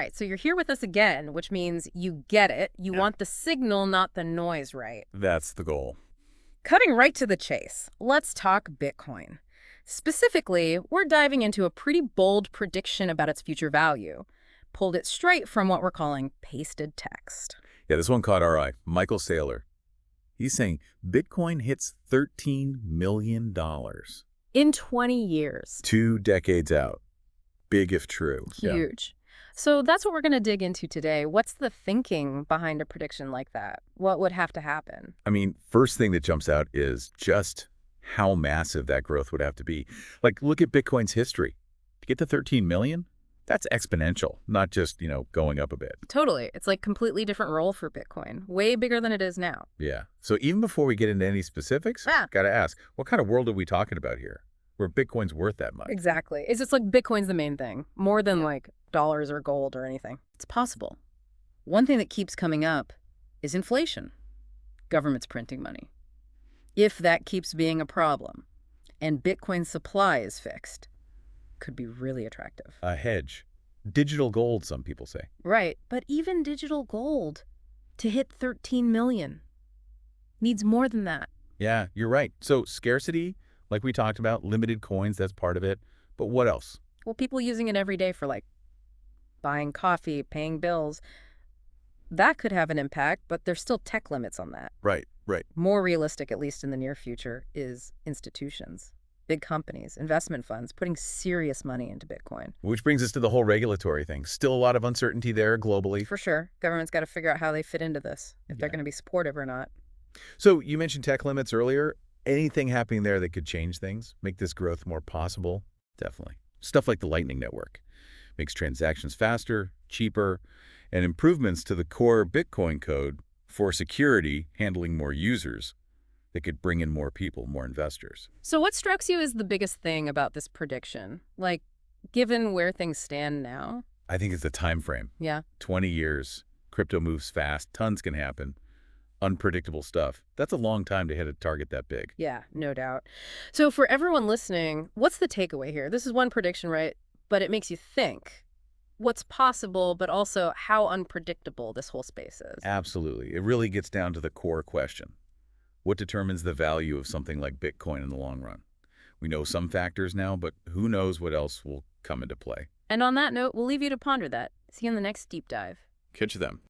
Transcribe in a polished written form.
right, so you're here with us again, which means you get it. You Yeah. want the signal, not the noise, right? That's the goal. Cutting right to the chase, let's talk Bitcoin. Specifically, we're diving into a pretty bold prediction about its future value. Pulled it straight from what we're calling pasted text. Yeah, this one caught our eye. Michael Saylor. He's saying Bitcoin hits $13 million. In 20 years. 2 decades out. Big if true. Yeah. Huge. So that's what we're going to dig into today. What's the thinking behind a prediction like that? What would have to happen? I mean, first thing that jumps out is just how massive that growth would have to be. Like, look at Bitcoin's history. To get to 13 million, that's exponential, not just, going up a bit. Totally. It's like completely different role for Bitcoin. Way bigger than it is now. Yeah. So even before we get into any specifics, got to ask, what kind of world are we talking about here, where Bitcoin's worth that much? Exactly. It's just like Bitcoin's the main thing, more than like dollars or gold or anything. It's possible. One thing that keeps coming up is inflation. Government's printing money. If that keeps being a problem and Bitcoin's supply is fixed, could be really attractive. A hedge. Digital gold, some people say. Right. But even digital gold, to hit 13 million, needs more than that. Yeah, you're right. So scarcity, like we talked about, limited coins, that's part of it. But what else? Well, people using it every day for like buying coffee, paying bills, that could have an impact, but there's still tech limits on that. Right. More realistic, at least in the near future, is institutions, big companies, investment funds putting serious money into Bitcoin. Which brings us to the whole regulatory thing. Still a lot of uncertainty there globally. For sure. Government's got to figure out how they fit into this, if they're Yeah. going to be supportive or not. So you mentioned tech limits earlier. Anything happening there that could change things, make this growth more possible? Definitely. Stuff like the Lightning Network makes transactions faster, cheaper, and improvements to the core Bitcoin code for security, handling more users that could bring in more people, more investors. So what strikes you as the biggest thing about this prediction? Like, given where things stand now? I think it's the time frame. Yeah. 20 years. Crypto moves fast. Tons can happen. Unpredictable stuff. That's a long time to hit a target that big. Yeah, no doubt. So for everyone listening, what's the takeaway here? This is one prediction, right? But it makes you think what's possible, but also how unpredictable this whole space is. Absolutely. It really gets down to the core question. What determines the value of something like Bitcoin in the long run? We know some factors now, but who knows what else will come into play. And on that note, we'll leave you to ponder that. See you in the next deep dive. Catch them.